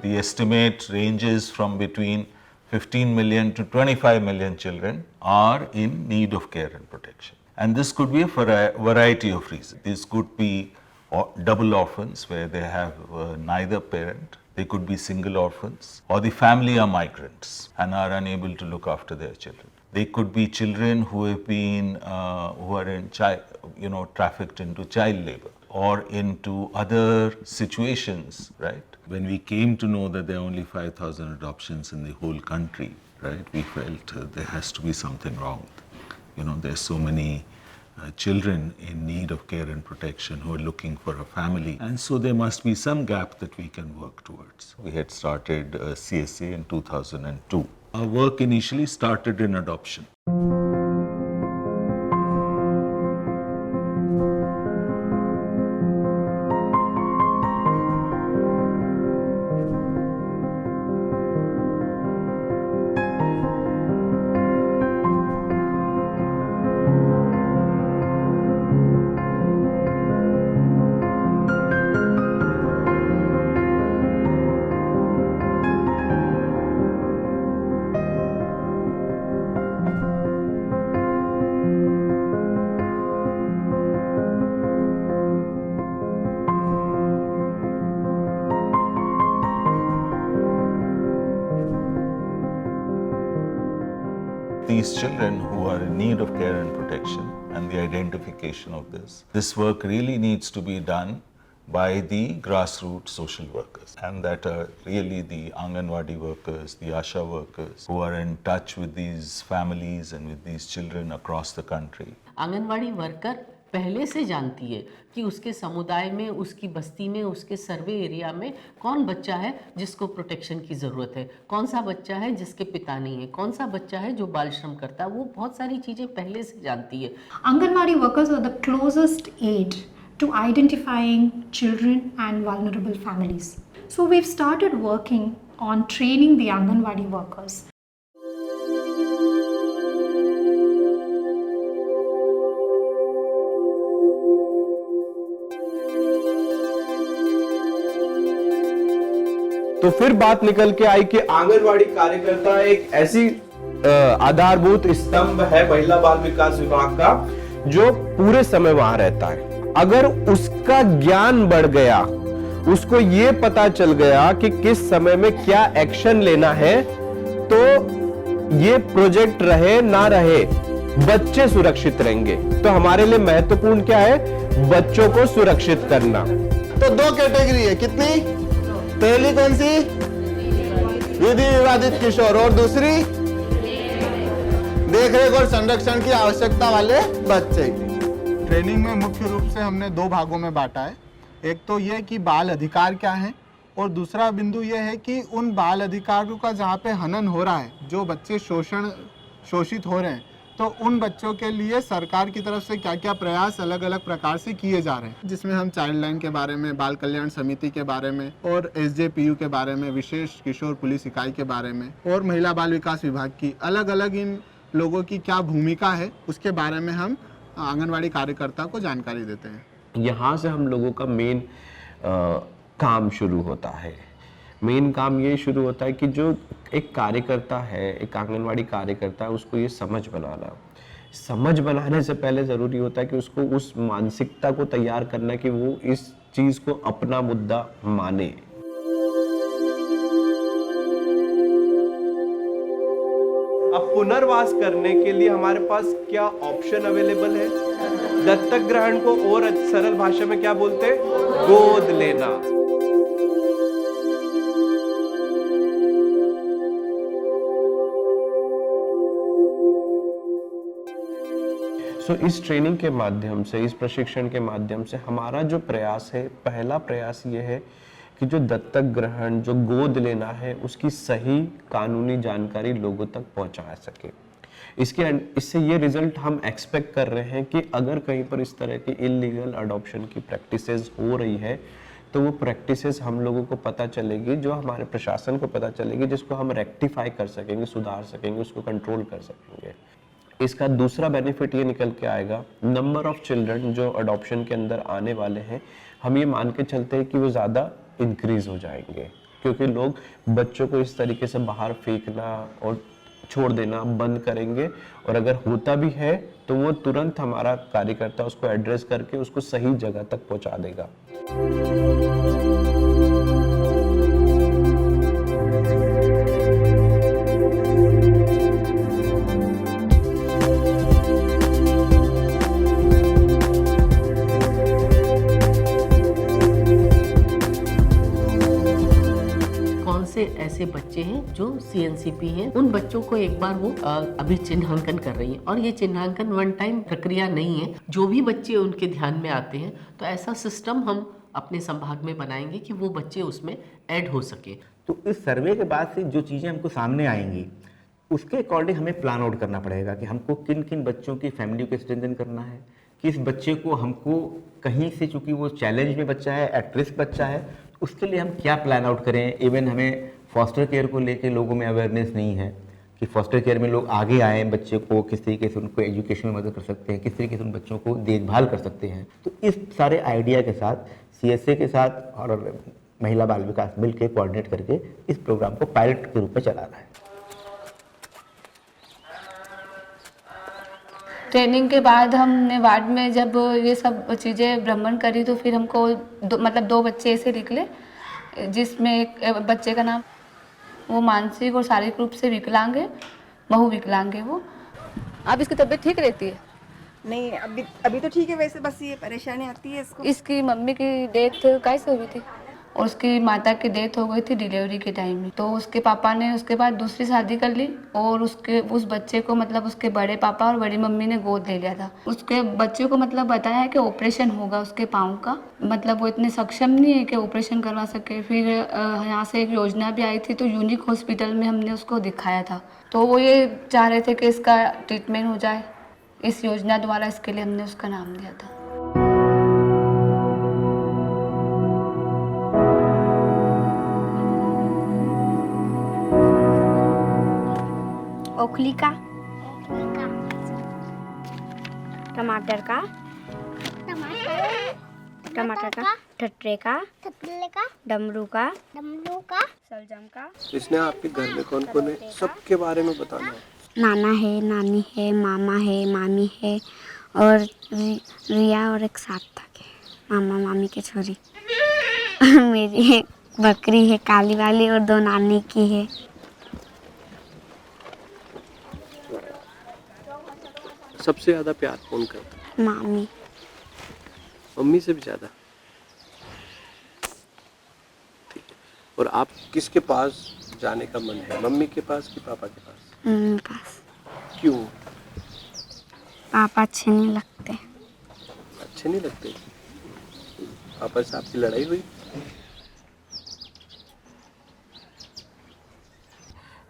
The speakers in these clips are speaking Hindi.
The estimate ranges from between 15 million to 25 million children are in need of care and protection. And this could be for a variety of reasons. This could be double orphans where they have neither parent. They could be single orphans, or the family are migrants and are unable to look after their children. They could be children who have been, who are in trafficked into child labor or into other situations, right? When we came to know that there are only 5,000 adoptions in the whole country, right, we felt there has to be something wrong. There's so many children in need of care and protection who are looking for a family, and so there must be some gap that we can work towards. We had started CSA in 2002. Our work initially started in adoption. These children who are in need of care and protection and the identification of this work really needs to be done by the grassroots social workers, and that are really the Anganwadi workers, the Asha workers who are in touch with these families and with these children across the country. Anganwadi worker पहले से जानती है कि उसके समुदाय में, उसकी बस्ती में, उसके सर्वे एरिया में कौन बच्चा है जिसको प्रोटेक्शन की ज़रूरत है, कौन सा बच्चा है जिसके पिता नहीं है, कौन सा बच्चा है जो बाल श्रम करता है, वो बहुत सारी चीज़ें पहले से जानती है. Anganwadi workers are the closest aid to identifying children and vulnerable families. So we've started working on training the Anganwadi workers. तो फिर बात निकल के आई कि आंगनवाड़ी कार्यकर्ता एक ऐसी आधारभूत स्तंभ है महिला बाल विकास विभाग का जो पूरे समय वहां रहता है. अगर उसका ज्ञान बढ़ गया, उसको ये पता चल गया कि किस समय में क्या एक्शन लेना है, तो ये प्रोजेक्ट रहे ना रहे, बच्चे सुरक्षित रहेंगे. तो हमारे लिए महत्वपूर्ण क्या है? बच्चों को सुरक्षित करना. तो दो कैटेगरी है. कितनी? पहली कौन सी? विधि विवादित किशोर, और दूसरी देखरेख और संरक्षण की आवश्यकता वाले बच्चे. ट्रेनिंग में मुख्य रूप से हमने दो भागों में बांटा है. एक तो ये कि बाल अधिकार क्या है, और दूसरा बिंदु ये है कि उन बाल अधिकारों का जहाँ पे हनन हो रहा है, जो बच्चे शोषित हो रहे हैं, तो उन बच्चों के लिए सरकार की तरफ से क्या क्या प्रयास अलग अलग प्रकार से किए जा रहे हैं, जिसमें हम चाइल्ड लाइन के बारे में, बाल कल्याण समिति के बारे में, और SJPU के बारे में, विशेष किशोर पुलिस इकाई के बारे में, और महिला बाल विकास विभाग की अलग अलग इन लोगों की क्या भूमिका है, उसके बारे में हम आंगनवाड़ी कार्यकर्ता को जानकारी देते हैं. यहाँ से हम लोगों का मेन काम शुरू होता है. मेन काम ये शुरू होता है कि जो एक कार्यकर्ता है, एक आंगनवाड़ी कार्यकर्ता है, उसको ये समझ बनाने से पहले ज़रूरी होता है कि उसको उस मानसिकता को तैयार करना कि वो इस चीज़ को अपना मुद्दा माने. अब पुनर्वास करने के लिए हमारे पास क्या ऑप्शन अवेलेबल है? दत्तक ग्रहण को और सरल भाषा में क्या बोलते हैं? गोद लेना. इस ट्रेनिंग के माध्यम से, इस प्रशिक्षण के माध्यम से हमारा जो प्रयास है, पहला प्रयास ये है कि जो दत्तक ग्रहण, जो गोद लेना है, उसकी सही कानूनी जानकारी लोगों तक पहुंचा सके. इससे ये रिजल्ट हम एक्सपेक्ट कर रहे हैं कि अगर कहीं पर इस तरह की इलीगल अडॉप्शन की प्रैक्टिसेस हो रही है, तो वो प्रैक्टिसेस हम लोगों को पता चलेगी, जो हमारे प्रशासन को पता चलेगी, जिसको हम रेक्टिफाई कर सकेंगे, सुधार सकेंगे, उसको कंट्रोल कर सकेंगे. इसका दूसरा बेनिफिट ये निकल के आएगा, नंबर ऑफ चिल्ड्रन जो अडॉप्शन के अंदर आने वाले हैं, हम ये मान के चलते हैं कि वो ज़्यादा इंक्रीज हो जाएंगे. क्योंकि लोग बच्चों को इस तरीके से बाहर फेंकना और छोड़ देना बंद करेंगे, और अगर होता भी है तो वो तुरंत हमारा कार्यकर्ता उसको एड्रेस करके उसको सही जगह तक पहुंचा देगा। से ऐसे बच्चे हैं जो CNCP हैं, उन बच्चों को एक बार वो अभी चिन्हांकन कर रही है। और ये चिन्हांकन वन टाइम प्रक्रिया नहीं है, जो भी बच्चे उनके ध्यान में आते हैं तो ऐसा सिस्टम हम अपने संभाग में बनाएंगे कि वो बच्चे उसमें ऐड हो सके। तो इस सर्वे के बाद से जो चीज़ें हमको सामने आएंगी उसके अकॉर्डिंग हमें प्लान आउट करना पड़ेगा कि हमको किन किन बच्चों की फैमिली को स्ट्रेंथन करना है, किस बच्चे को हमको कहीं से, चूंकि वो चैलेंज में बच्चा है, एट रिस्क बच्चा है, उसके लिए हम क्या प्लान आउट करें। इवन हमें फॉस्टर केयर को लेके लोगों में अवेयरनेस नहीं है कि फॉस्टर केयर में लोग आगे आए, बच्चे को किस तरीके से उनको एजुकेशन में मदद कर सकते हैं, किस तरीके से उन बच्चों को देखभाल कर सकते हैं। तो इस सारे आइडिया के साथ CSA के साथ और महिला बाल विकास मिल के कोऑर्डिनेट करके इस प्रोग्राम को पायलट के रूप में चलाना है। ट्रेनिंग के बाद हमने वार्ड में जब ये सब चीज़ें भ्रमण करी तो फिर हमको दो बच्चे ऐसे निकले, जिसमें एक बच्चे का नाम, वो मानसिक और शारीरिक रूप से विकलांग है, बहुविकलांग है वो। अब इसकी तबीयत ठीक रहती है? नहीं, अभी तो ठीक है, वैसे बस ये परेशानी आती है इसको। इसकी मम्मी की डेथ कैसे हुई थी और उसकी माता की डेथ हो गई थी डिलीवरी के टाइम में। तो उसके पापा ने उसके बाद दूसरी शादी कर ली और उस बच्चे को मतलब उसके बड़े पापा और बड़ी मम्मी ने गोद ले लिया था। उसके बच्चे को मतलब बताया है कि ऑपरेशन होगा उसके पाँव का, मतलब वो इतने सक्षम नहीं है कि ऑपरेशन करवा सके। फिर यहाँ से एक योजना भी आई थी तो यूनिक हॉस्पिटल में हमने उसको दिखाया था, तो वो ये चाह रहे थे कि इसका ट्रीटमेंट हो जाए। इस योजना द्वारा इसके लिए हमने उसका नाम दिया था। ओखली का, टमाटर का, टटरे का, डमरू का, सलजम का। इसने आपके घर में कौन कौन है सबके बारे में बताना है। नाना है, नानी है, मामा है, मामी है और रिया और एक साथ तक है, मामा मामी की छोरी। मेरी एक बकरी है काली वाली और 2 नानी की है। सबसे ज्यादा प्यार कौन करता है? मामी। मम्मी से भी ज्यादा? ठीक है। और आप किसके पास जाने का मन है, मम्मी के पास कि पापा के पास? मम्मी पास। क्यों? पापा अच्छे नहीं लगते। अच्छे नहीं लगते? पापा से आपकी लड़ाई हुई?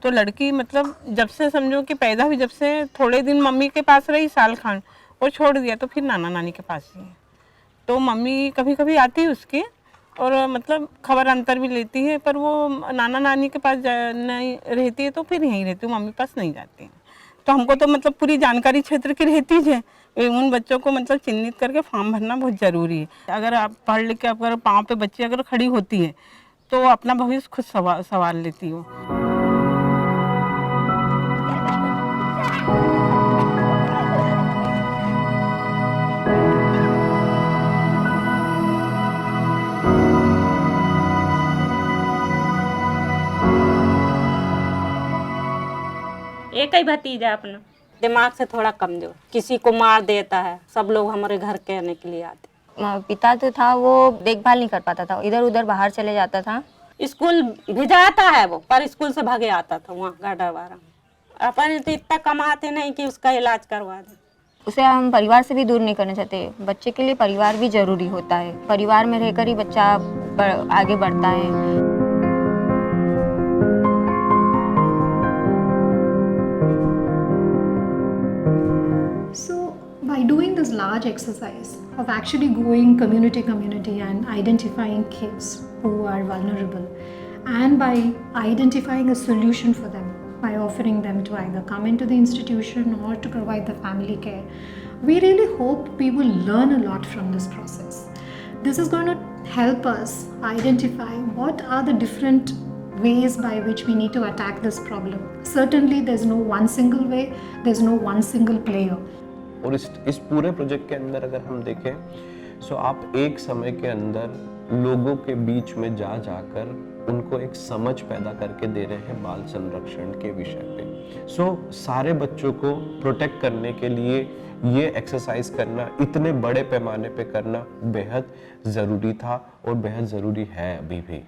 तो लड़की मतलब जब से समझो कि पैदा हुई, जब से थोड़े दिन मम्मी के पास रही, साल खान, और छोड़ दिया तो फिर नाना नानी के पास ही है। तो मम्मी कभी कभी आती है उसकी और मतलब खबर अंतर भी लेती है, पर वो नाना नानी के पास नहीं रहती है तो फिर यहीं रहती हूँ, मम्मी पास नहीं जाती है। तो हमको तो मतलब पूरी जानकारी क्षेत्र की रहती है, उन बच्चों को मतलब चिन्हित करके फॉर्म भरना बहुत ज़रूरी है। अगर आप पढ़ लिख के अगर पाँव पे बच्ची अगर खड़ी होती है तो अपना भविष्य खुद सवाल लेती हो। एक ही भतीजा अपना, दिमाग से थोड़ा कमजोर, किसी को मार देता है, सब लोग हमारे घर कहने के लिए आते। पिता तो था वो देखभाल नहीं कर पाता था, इधर उधर बाहर चले जाता था। स्कूल भिजाता है वो, पर स्कूल से भागे आता था वहाँ गाडरवारा में। अपन तो इतना कमाते नहीं कि उसका इलाज करवा दें। उसे हम परिवार से भी दूर नहीं करना चाहते। बच्चे के लिए परिवार भी जरूरी होता है, परिवार में रहकर ही बच्चा आगे बढ़ता है। By doing this large exercise of actually going community and identifying kids who are vulnerable, and by identifying a solution for them, by offering them to either come into the institution or to provide the family care, we really hope we will learn a lot from this process. This is going to help us identify what are the different ways by which we need to attack this problem. Certainly, there's no one single way, there's no one single player. और इस पूरे प्रोजेक्ट के अंदर अगर हम देखें सो आप एक समय के अंदर लोगों के बीच में जाकर उनको एक समझ पैदा करके दे रहे हैं बाल संरक्षण के विषय पे। सो सारे बच्चों को प्रोटेक्ट करने के लिए ये एक्सरसाइज करना, इतने बड़े पैमाने पे करना बेहद ज़रूरी था और बेहद ज़रूरी है अभी भी।